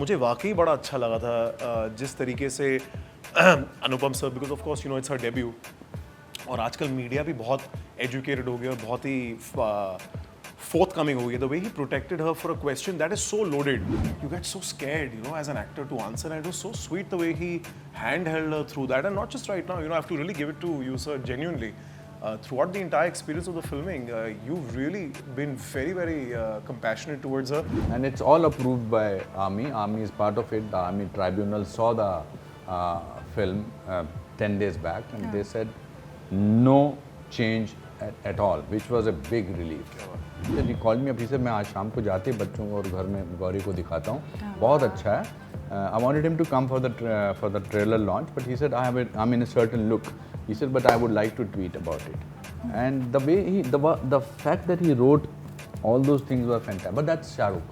मुझे वाकई बड़ा अच्छा लगा था जिस तरीके से Anupam sir, because of course you know it's her debut, और आजकल मीडिया भी बहुत एजुकेटेड हो गया और बहुत ही forthcoming हो गया. The way he protected her for a question that is so loaded, you get so scared, you know, as an actor to answer, and it was so sweet the way he handheld her through that. And not just right now, you know, I have to really give it to you, sir, genuinely. Throughout the entire experience of the filming, you've really been very, very compassionate towards her. And it's all approved by Army. Army is part of it. The Army Tribunal saw the film 10 days back, and they said no change at all, which was a big relief. He called me up. He said, मैं आज शाम को जाते बच्चों को और घर में गौरी को दिखाता हूँ. बहुत अच्छा है. I wanted him to come for the trailer launch, but he said I'm in a certain look. He said, but I would like to tweet about it. And the way the fact that he wrote all those things were fantastic. But that's Shah Rukh.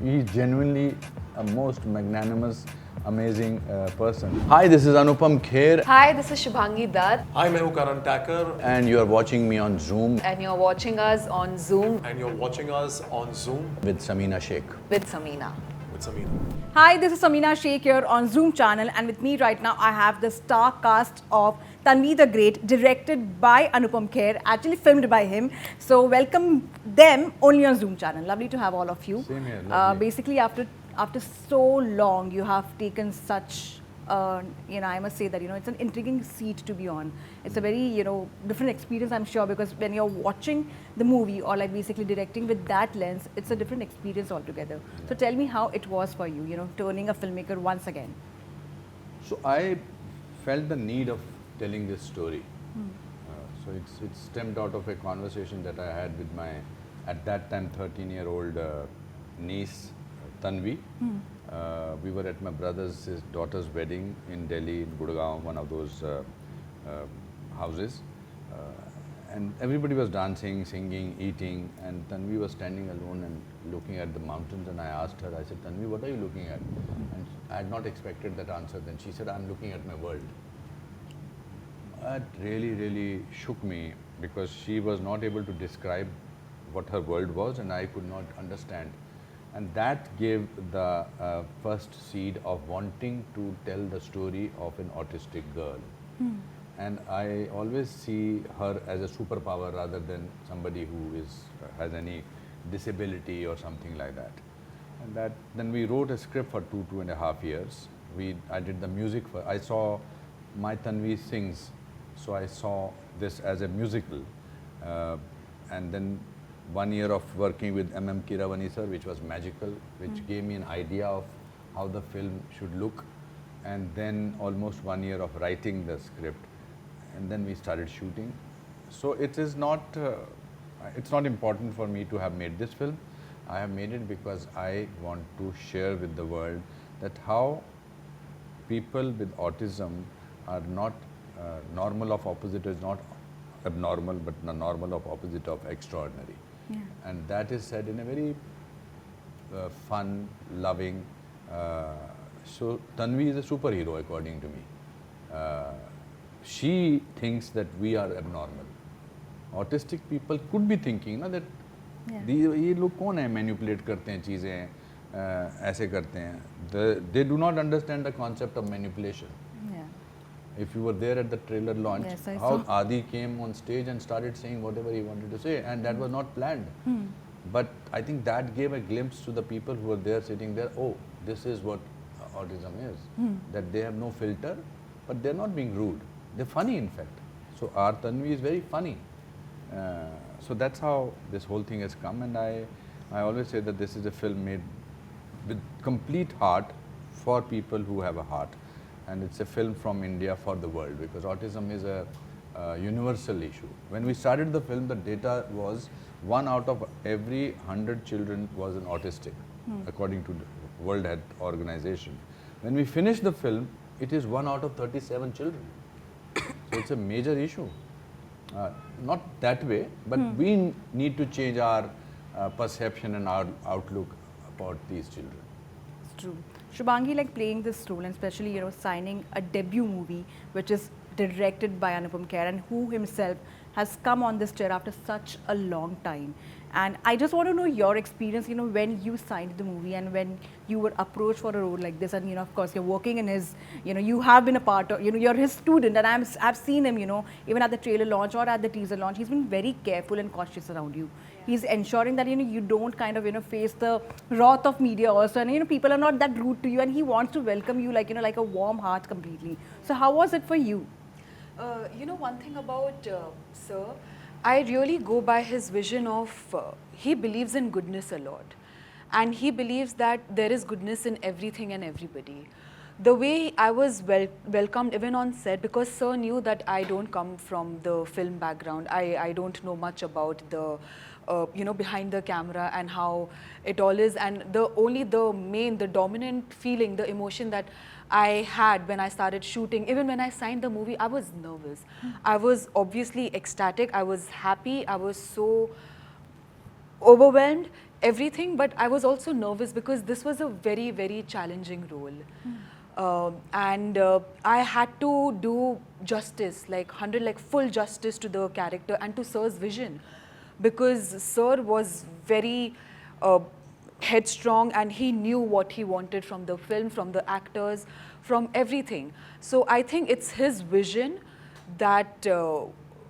He's genuinely a most magnanimous, amazing person. Hi, this is Anupam Kher. Hi, this is Shubhangi Dutt. Hi, मैं हूँ Karan Tacker. And you are watching me on Zoom. And you're watching us on Zoom. And you're watching us on Zoom. With Samina Sheikh. With Samina. With Samina. Hi, this is Samina Sheikh here on Zoom channel, and with me right now I have the star cast of Tanvi The Great, directed by Anupam Kher, actually filmed by him. So welcome them only on Zoom channel. Lovely to have all of you. Same here. Lovely. Basically, after so long, you have taken such, you know, I must say that, you know, it's an intriguing seat to be on. It's a very, you know, different experience, I'm sure, because when you're watching the movie or like basically directing with that lens, it's a different experience altogether. Yeah. So tell me how it was for you, you know, turning a filmmaker once again. So I felt the need of telling this story. So it stemmed out of a conversation that I had with my, at that time, 13-year-old niece, Tanvi. We were at my brother's daughter's wedding in Delhi, in Gurgaon, one of those houses. And everybody was dancing, singing, eating, and Tanvi was standing alone and looking at the mountains. And I asked her, I said, Tanvi, what are you looking at? And I had not expected that answer. Then she said, I'm looking at my world. That really, really shook me, because she was not able to describe what her world was, and I could not understand. And that gave the first seed of wanting to tell the story of an autistic girl. And I always see her as a superpower rather than somebody who has any disability or something like that. And then we wrote a script for 2.5 years. I did the music I saw My Tanvi Sings, so I saw this as a musical. And then 1 year of working with Kiravani sir, which was magical, which gave me an idea of how the film should look. And then almost 1 year of writing the script. And then we started shooting. So it is not, it's not important for me to have made this film. I have made it because I want to share with the world that how people with autism are not normal of opposite is not abnormal, but normal of opposite of extraordinary. Yeah. And that is said in a very fun, loving. So Tanvi is a superhero according to me. She thinks that we are abnormal. Autistic people could be thinking that ये लोग कौन है manipulate करते हैं चीजें ऐसे करते हैं. They do not understand the concept of manipulation. If you were there at the trailer launch, yes, how Adi came on stage and started saying whatever he wanted to say, and that was not planned. But I think that gave a glimpse to the people who were there sitting there, oh, this is what autism is. That they have no filter, but they're not being rude. They're funny, in fact. So our Tanvi is very funny. So that's how this whole thing has come, and I always say that this is a film made with complete heart for people who have a heart. And it's a film from India for the world, because autism is a universal issue. When we started the film, the data was 1 out of every 100 children was an autistic, according to the World Health Organization. When we finished the film, it is 1 out of 37 children. So it's a major issue. Not that way, but we need to change our perception and our outlook about these children. It's true. Shubhangi, like playing this role, and especially, you know, signing a debut movie which is directed by Anupam Kher, and who himself has come on this chair after such a long time. And I just want to know your experience, when you signed the movie and when you were approached for a role like this. And, of course, you're working in his, you have been a part of, you're his student. And I've seen him, even at the trailer launch or at the teaser launch, he's been very careful and cautious around you. He's ensuring that, you don't kind of, face the wrath of media also. And, people are not that rude to you. And he wants to welcome you like, like a warm heart completely. So how was it for you? One thing about Sir, I really go by his vision of, he believes in goodness a lot. And he believes that there is goodness in everything and everybody. The way I was welcomed even on set, because Sir knew that I don't come from the film background. I don't know much about the, behind the camera and how it all is. And the dominant feeling, the emotion that I had when I started shooting, even when I signed the movie, I was nervous. I was obviously ecstatic, I was happy, I was so overwhelmed, everything, but I was also nervous because this was a very, very challenging role. I had to do justice, full justice to the character and to Sir's vision, because Sir was very headstrong and he knew what he wanted from the film, from the actors, from everything. So I think it's his vision that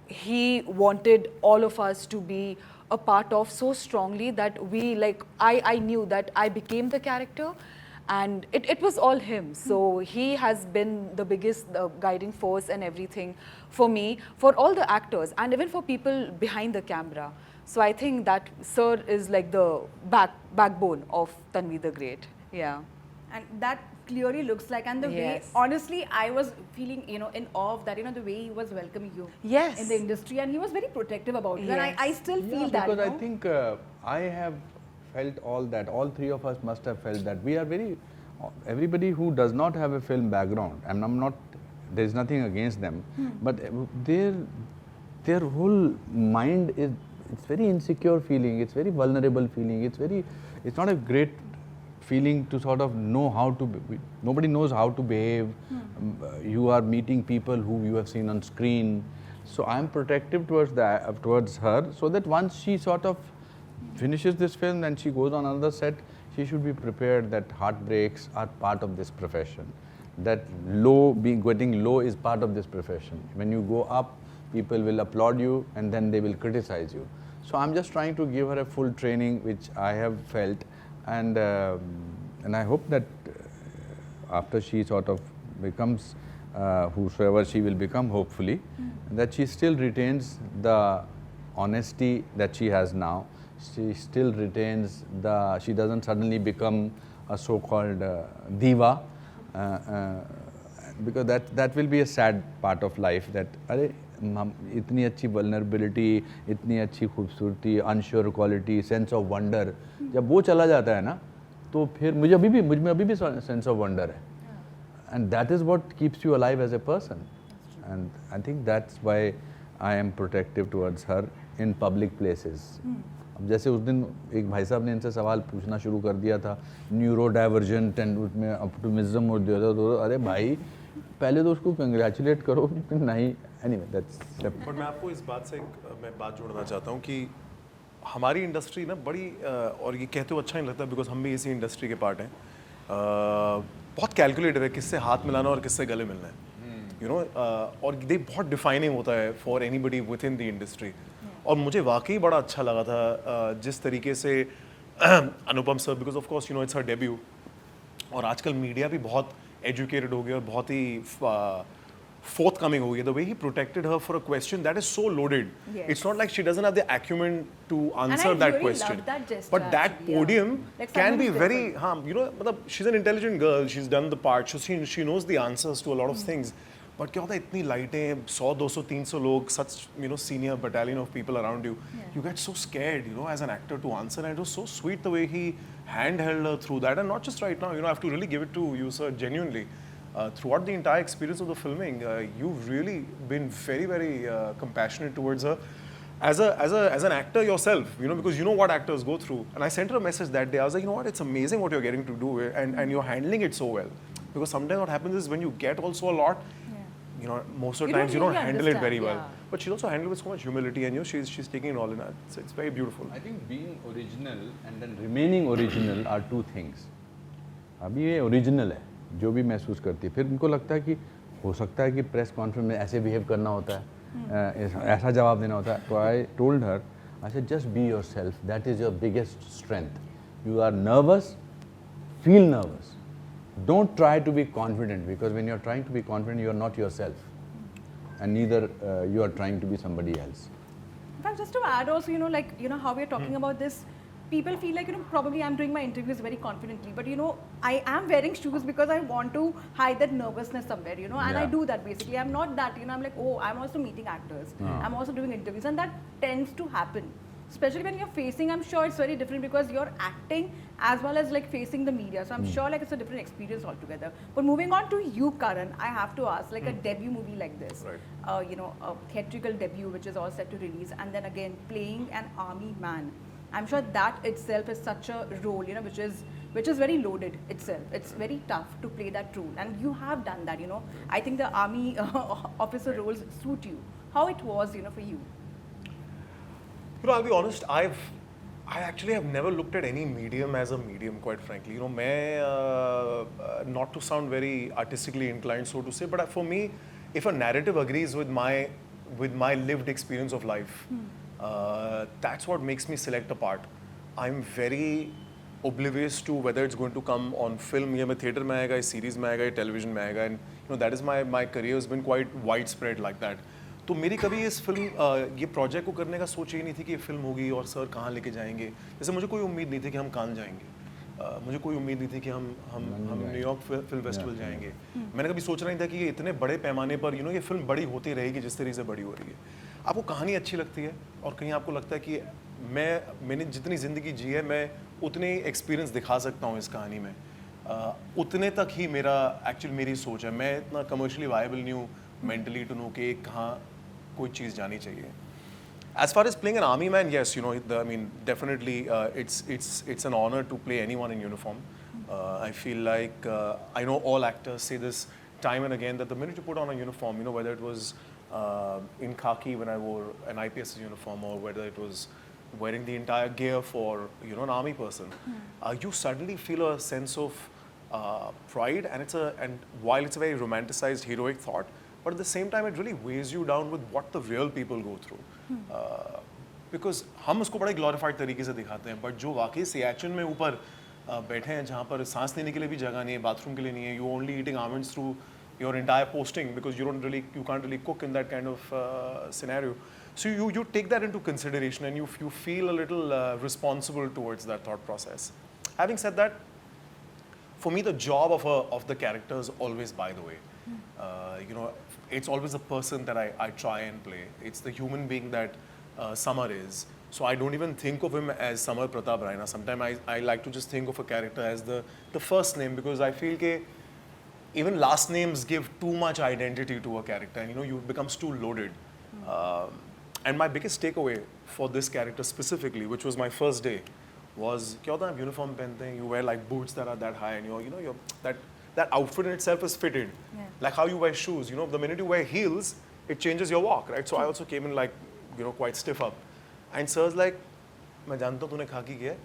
he wanted all of us to be a part of so strongly that I knew that I became the character, and it was all him. So he has been the biggest guiding force and everything for me, for all the actors, and even for people behind the camera. So I think that Sir is like the backbone of Tanvi the Great. Yeah. And that clearly looks like, and the way, honestly, I was feeling, in awe of that, the way he was welcoming you in the industry, and he was very protective about you. And I still feel that. Because I think I have felt all that. All three of us must have felt that. We are everybody who does not have a film background, and I'm not, there's nothing against them, but their whole mind is, it's very insecure feeling, it's very vulnerable feeling, it's not a great feeling to sort of know how to, nobody knows how to behave. You are meeting people who you have seen on screen. So I'm protective towards her, so that once she sort of finishes this film and she goes on another set, she should be prepared that heartbreaks are part of this profession. That getting low is part of this profession. When you go up, people will applaud you and then they will criticize you. So I'm just trying to give her a full training, which I have felt, and I hope that after she sort of becomes whosoever she will become, hopefully, that she still retains the honesty that she has now. She still retains she doesn't suddenly become a so-called diva, because that will be a sad part of life, that इतनी अच्छी vulnerability, इतनी अच्छी खूबसूरती, unsure quality, sense of wonder, जब वो चला जाता है ना, तो फिर मुझ में अभी भी sense of wonder है, and that is what keeps you alive as a person, and I think that's why I am protective towards her in public places. अब जैसे उस दिन एक भाई साहब ने इनसे सवाल पूछना शुरू कर दिया था, न्यूरो डाइवर्जेंट एंड उसमें ऑप्टिमिज्म और दिया था, तो अरे भाई पहले तो उसको कंग्रेचुलेट करो, नहीं, anyway, that's but मैं आपको इस बात से मैं बात जोड़ना चाहता हूँ कि हमारी इंडस्ट्री ना बड़ी और ये कहते हुए अच्छा नहीं लगता, बिकॉज हम भी इसी इंडस्ट्री के पार्ट हैं, बहुत कैलकुलेटिव है किससे हाथ मिलाना और किससे गले मिलना है, और ये बहुत डिफाइनिंग होता है for anybody with in the industry. और मुझे वाकई बड़ा अच्छा लगा था जिस तरीके से Anupam sir, because of course it's her debut, और आजकल मीडिया भी बहुत एजुकेटेड हो गया और बहुत ही forthcoming हो गया. The way he protected her for a question that is so loaded. It's not like she doesn't have the acumen to answer that question. But that podium can be very, मतलब she's an intelligent girl. She's done the part. She knows the answers to a lot of things. But क्या होता है, इतनी लाइटें, 100, 200, 300 लोग, such senior battalion of people around you. You get so scared, as an actor to answer, and it was so sweet the way he handheld her through that, and not just right now. I have to really give it to you, sir, genuinely. Throughout the entire experience of the filming, you've really been very, very compassionate towards her as an actor yourself, because you know what actors go through. And I sent her a message that day. I was like, what, it's amazing what you're getting to do, and you're handling it so well. Because sometimes what happens is when you get also a lot, most of the You don't times you don't really handle it very understand, well. yeah. But she also handled with so much humility, and she's taking it all in. It's very beautiful. I think being original and then remaining original are two things. अभी ये original है, जो भी महसूस करती है, फिर उनको लगता है कि हो सकता है कि प्रेस कॉन्फ्रेंस में ऐसे बिहेव करना होता है, ऐसा जवाब देना होता है. तो I told her, I said just be yourself, that is your biggest strength. You are nervous, feel nervous. Don't try to be confident, because when you're trying to be confident, you're not yourself, and neither you are trying to be somebody else. In fact, just to add also, like, how we're talking about this, people feel like, probably I'm doing my interviews very confidently, but, I am wearing shoes because I want to hide that nervousness somewhere, and I Yeah. do that basically. I'm not that, I'm like, oh, I'm also meeting actors. I'm also doing interviews, and that tends to happen. Especially when you're facing, I'm sure it's very different because you're acting as well as like facing the media. So I'm sure like it's a different experience altogether. But moving on to you, Karan, I have to ask, like a debut movie like this, Right. A theatrical debut which is all set to release, and then again playing an army man. I'm sure that itself is such a role, which is very loaded itself. It's very tough to play that role, and you have done that. I think the army officer roles suit you. How it was, for you? I'll be honest, I actually have never looked at any medium as a medium, quite frankly. Not to sound very artistically inclined, so to say, but for me, if a narrative agrees with my lived experience of life, that's what makes me select a part. I'm very oblivious to whether it's going to come on film, या मैं theatre में आएगा, series में आएगा, television में आएगा, and that is my career has been quite widespread like that. तो मेरी कभी इस फिल्म ये प्रोजेक्ट को करने का सोच ही नहीं थी कि ये फिल्म होगी और सर कहाँ लेके जाएंगे. जैसे मुझे कोई उम्मीद नहीं थी कि हम कान जाएंगे, मुझे कोई उम्मीद नहीं थी कि हम न्यूयॉर्क फिल्म फेस्टिवल जाएंगे. मैंने कभी सोचा नहीं था कि ये इतने बड़े पैमाने पर ये फिल्म बड़ी होती रहेगी जिस तरीके से बड़ी हो रही है. आपको कहानी अच्छी लगती है और कहीं आपको लगता है कि मैंने जितनी ज़िंदगी जी है मैं उतने एक्सपीरियंस दिखा सकता हूँ इस कहानी में, उतने तक ही मेरी सोच है. मैं इतना कमर्शियली वायबल नहीं हूँ mentally to know कि कहाँ कोई चीज़ जानी चाहिए. As far as playing an army man, yes, definitely it's an honor to play anyone in uniform. I feel like I know all actors say this time and again that the minute you put on a uniform, whether it was in khaki when I wore an IPS uniform or whether it was wearing the entire gear for an army person, you suddenly feel a sense of pride, and while it's a very romanticized heroic thought, but at the same time it really weighs you down with what the real people go through. Because हम उसको बड़े glorified तरीके से दिखाते हैं, but जो वाकई सियाचिन में ऊपर बैठे हैं जहाँ पर सांस लेने के लिए भी जगह नहीं है, बाथरूम के लिए नहीं है, you only eating almonds through your entire posting because you can't really cook in that kind of scenario. So you take that into consideration and you feel a little responsible towards that thought process. Having said that, for me the job of the character is always by the way. It's always the person that I try and play. It's the human being that Samar is. So I don't even think of him as Samar Pratap Raina. Sometimes I like to just think of a character as the first name, because I feel that even last names give too much identity to a character, and you becomes too loaded. And my biggest takeaway for this character specifically, which was my first day, was क्या होता है आप uniform पहनते हैं, you wear like boots that are that high, and you're that outfit in itself is fitted. Yeah. Like how you wear shoes, the minute you wear heels, it changes your walk, right? So I also came in like, quite stiff up. And sir's like, मैं जानता हूँ तूने खाकी किया है,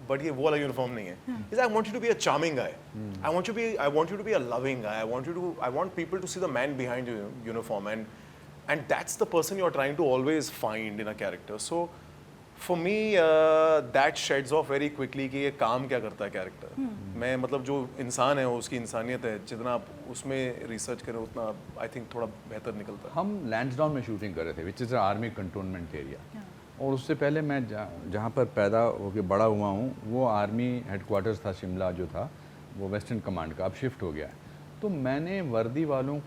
but ये वो वाला uniform नहीं है. He's like, I want you to be a charming guy. I want you to be a loving guy. I want people to see the man behind your uniform, and that's the person you're trying to always find in a character. So for me, that sheds off very quickly कि ये काम क्या करता है character. मैं मतलब जो इंसान है उसकी इंसानियत है, जितना आप उसमें रिसर्च करें उतना आई थिंक थोड़ा बेहतर निकलता है. हम लैंसडाउन में शूटिंग कर रहे थे, which is army cantonment area, और उससे पहले मैं जहाँ पर पैदा होकर बड़ा हुआ हूँ वो आर्मी हेडक्वार्टर्स था शिमला, जो था वो वेस्टर्न कमांड का, अब शिफ्ट हो गया है. तो मैंने वर्दी वालों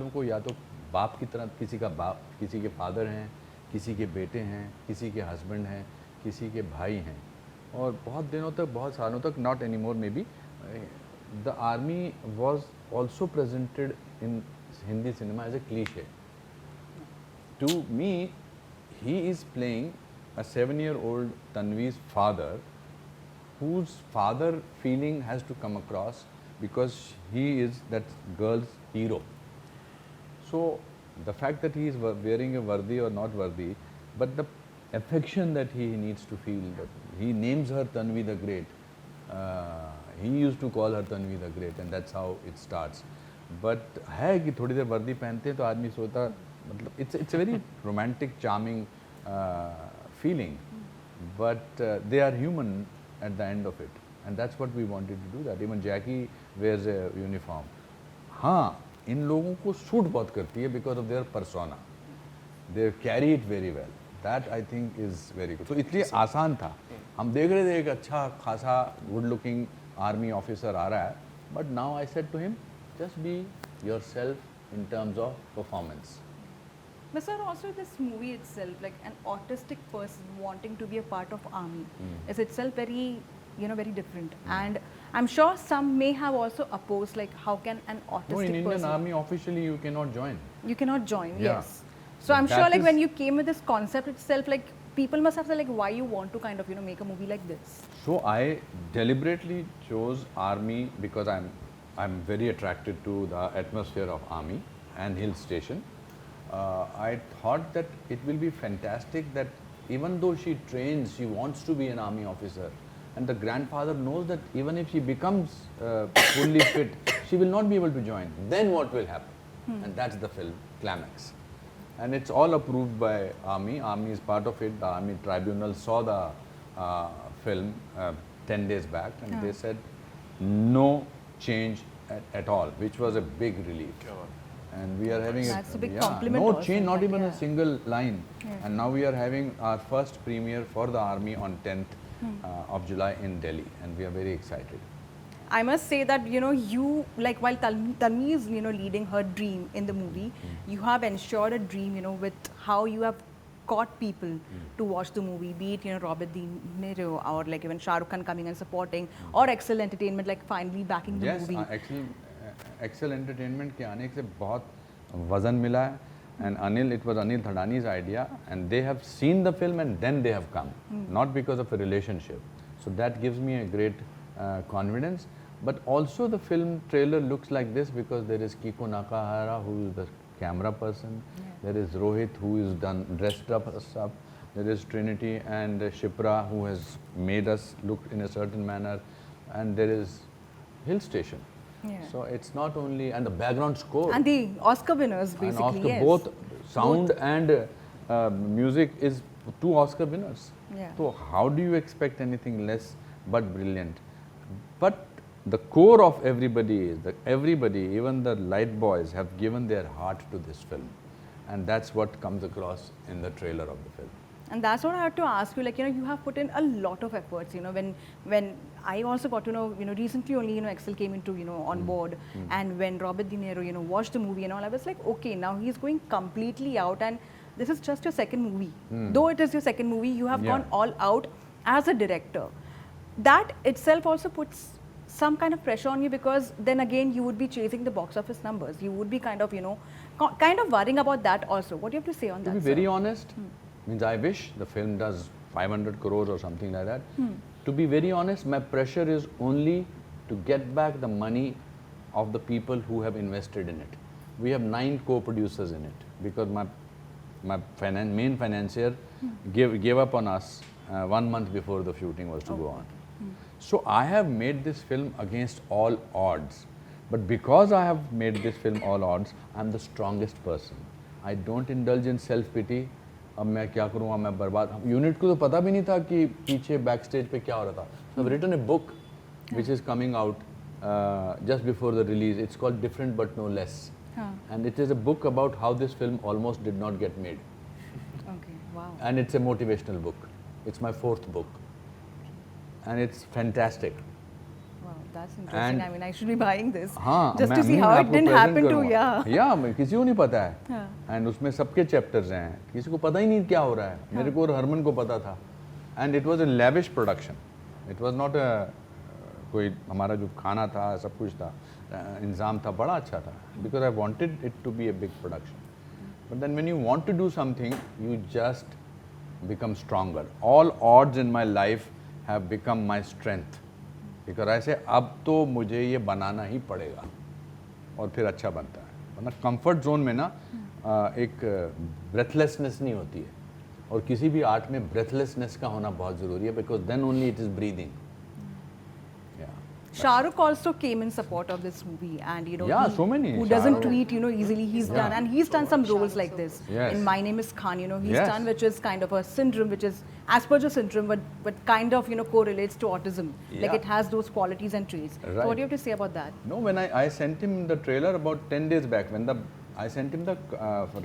को या तो बाप की तरह, किसी का बाप, किसी के फादर हैं, किसी के बेटे हैं, किसी के हस्बैंड हैं, किसी के भाई हैं, और बहुत दिनों तक, बहुत सालों तक, not any more maybe, the army was also presented in Hindi cinema as a cliche. To me he is playing a 7-year-old Tanvi's father, whose father feeling has to come across because he is that girl's hero. So the fact that he is wearing a worthy or not worthy, but the affection that he needs to feel, that he names her Tanvi the Great. He used to call her Tanvi the Great, and that's how it starts. But है कि थोड़ी देर वर्दी पहनते हैं तो आदमी सोता, मतलब it's a very romantic, charming feeling. But they are human at the end of it, and that's what we wanted to do. That even Jackie wears a uniform. हाँ, इन लोगों को सूट बहुत करती है because of their persona. They carry it very well. That I think is very good. So इसलिए आसान था. हम देख रहे थे एक अच्छा खासा good looking army officer आ रहा है. But now I said to him, just be yourself in terms of performance. But sir, also this movie itself, like an autistic person wanting to be a part of army, is itself very, very different. And I'm sure some may have also opposed, like how can an autistic No, in Indian person... army officially you cannot join. You cannot join, Yeah. yes. So I'm That sure like is- when you came with this concept itself, like people must have said like why you want to kind of, make a movie like this. So I deliberately chose army because I'm very attracted to the atmosphere of army and hill station. I thought that it will be fantastic that even though she trains, she wants to be an army officer, and the grandfather knows that even if she becomes fully fit, she will not be able to join. Then what will happen? And that's the film climax. And it's all approved by army. Army is part of it. The army tribunal saw the film 10 days back, and they said no change at all, which was a big relief. And we are having That's a big compliment no also, change, not like, even yeah. a single line. Yeah. And now we are having our first premiere for the army on 10th of July in Delhi, and we are very excited. I must say that, you, like while Tanvi is, leading her dream in the movie, you have ensured a dream, with how you have caught people to watch the movie, be it, Robert De Niro or like even Shah Rukh Khan coming and supporting, or Excel Entertainment like finally backing the Yes, movie. Excel Entertainment के आने से बहुत वजन मिला है, and Anil, it was Anil Thadani's idea, and they have seen the film and then they have come, not because of a relationship. So that gives me a great confidence. But also the film trailer looks like this because there is Kiko Nakahara, who is the camera person. There is Rohit, who is dressed up as up. There is Trinity and Shipra, who has made us look in a certain manner. And there is Hill Station. Yeah. So it's not only, and the background score. And the Oscar winners basically, And Oscar, yes. both sound and music is 2 Oscar winners. Yeah. So how do you expect anything less but brilliant? But the core of everybody is that everybody, even the light boys, have given their heart to this film, and that's what comes across in the trailer of the film. And that's what I had to ask you, like, you have put in a lot of efforts, when I also got to know, recently only, Excel came into, on board, and when Robert De Niro, watched the movie and all, I was like, okay, now he's going completely out, and this is just your second movie. Though it is your second movie, you have gone all out as a director. That itself also puts some kind of pressure on you, because then again you would be chasing the box office numbers. You would be kind of, kind of worrying about that also. What do you have to say on that? To be very honest, means I wish the film does 500 crores or something like that. To be very honest, my pressure is only to get back the money of the people who have invested in it. We have 9 co-producers in it because my main financier gave up on us 1 month before the shooting was to go on. So I have made this film against all odds. But because I have made this film all odds, I am the strongest person. I don't indulge in self-pity. अब मैं क्या करूँगा, मैं बर्बाद. Unit को तो पता भी नहीं था कि पीछे backstage पे क्या हो रहा था. So I've written a book which is coming out just before the release. It's called Different But No Less. And it is a book about how this film almost did not get made. Okay, wow. And it's a motivational book. It's my 4th book. And it's fantastic. Wow, that's interesting. And- I mean, I should be buying this हाँ, just to मैं- see मैं how it आपको didn't present happen to, करूँगा. yeah. मैं किसी को नहीं पता है. हाँ. And उसमें सबके chapters हैं. किसी को पता ही नहीं क्या हो रहा है. मेरे को और हरमन को पता था. And it was a lavish production. It was not a कोई हमारा जो खाना था, सब कुछ था, इंतजाम था, बड़ा अच्छा था. Because I wanted it to be a big production. But then when you want to do something, you just become stronger. All odds in my life have become my strength. Because I say अब तो मुझे ये बनाना ही पड़ेगा और फिर अच्छा बनता है. वरना कंफर्ट जोन में ना एक ब्रेथलेसनेस नहीं होती है, और किसी भी आर्ट में ब्रेथलेसनेस का होना बहुत ज़रूरी है, because then only it is breathing. Shah Rukh also came in support of this movie, and Yeah, he, so many. who Shah doesn't Rukh. tweet easily, he's done, and he's done some roles like this. Yes. In My Name Is Khan, he's Yes. done, which is kind of a syndrome, which is Asperger's syndrome, but kind of correlates to autism. Like Yeah. it has those qualities and traits. So Right. what do you have to say about that? No, when I sent him the trailer about 10 days back, when I sent him the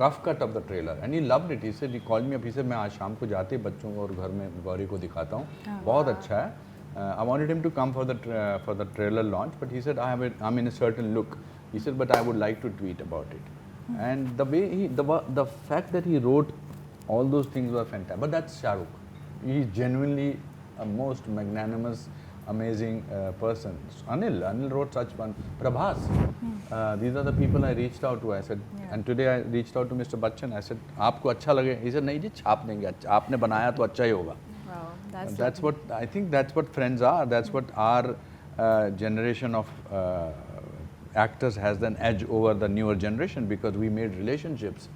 rough cut of the trailer, and he loved it. He said, he called me up, he said, मैं आज शाम को जाते ही बच्चों को और घर में गौरी को दिखाता हूँ, बहुत अच्छा है. I wanted him to come for the trailer launch, but he said, I'm in a certain look. He said, but I would like to tweet about it. And the way the fact that he wrote all those things were fantastic. But that's Shah Rukh. He's genuinely a most magnanimous, amazing person. Anil wrote such one. Prabhas. These are the people I reached out to. I said, and today I reached out to Mr. Bachchan. I said, आपको अच्छा लगे? He said, नहीं जी, छाप देंगे. आपने बनाया तो अच्छा ही होगा. Wow, And that's what I think. That's what friends are. That's what our generation of actors has an edge over the newer generation, because we made relationships,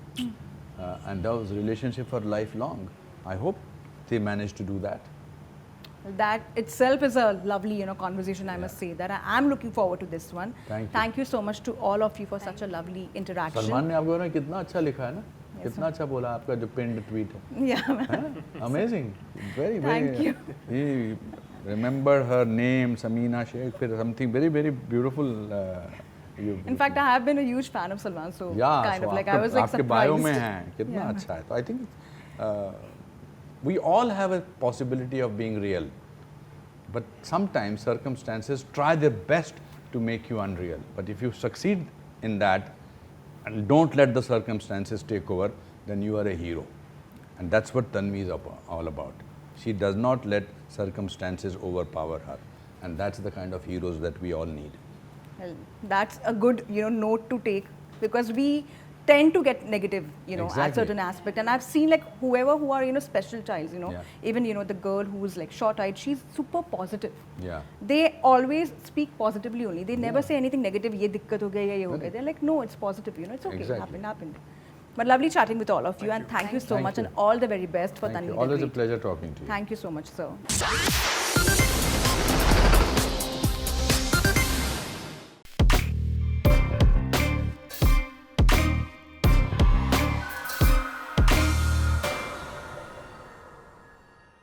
and those relationships are lifelong. I hope they managed to do that. That itself is a lovely, conversation. I must say that I am looking forward to this one. Thank you. you so much to all of you for such a lovely interaction. Salman ने आपको ना कितना अच्छा लिखा है ना, कितना अच्छा बोला आपका जो pinned tweet है. Yeah. Amazing, very Thank you. He remembered her name, Samina Sheikh, फिर something very very beautiful. In fact, I have been a huge fan of Salman, so Yeah, kind so of like आपका- I was like आपके surprised. bio में है कितना अच्छा है. So I think we all have a possibility of being real, but sometimes circumstances try their best to make you unreal. But if you succeed in that and don't let the circumstances take over, then you are a hero. And that's what Tanvi is all about. She does not let circumstances overpower her, and that's the kind of heroes that we all need. Well, that's a good, note to take, because we tend to get negative, at Exactly. certain aspect. And I've seen like who are, special childs, Yeah. even, the girl who's like short-eyed, she's super positive. Yeah. They always speak positively only. They never say anything negative, ye dikkat ho gaya, ye ho gaya. They're like, no, it's positive, it's okay, Exactly. happened. But lovely chatting with all of you, and thank you so Thank much, you. and all the very best for Thank Tanvi you. The Always a Great. pleasure talking to you. Thank you so much, sir.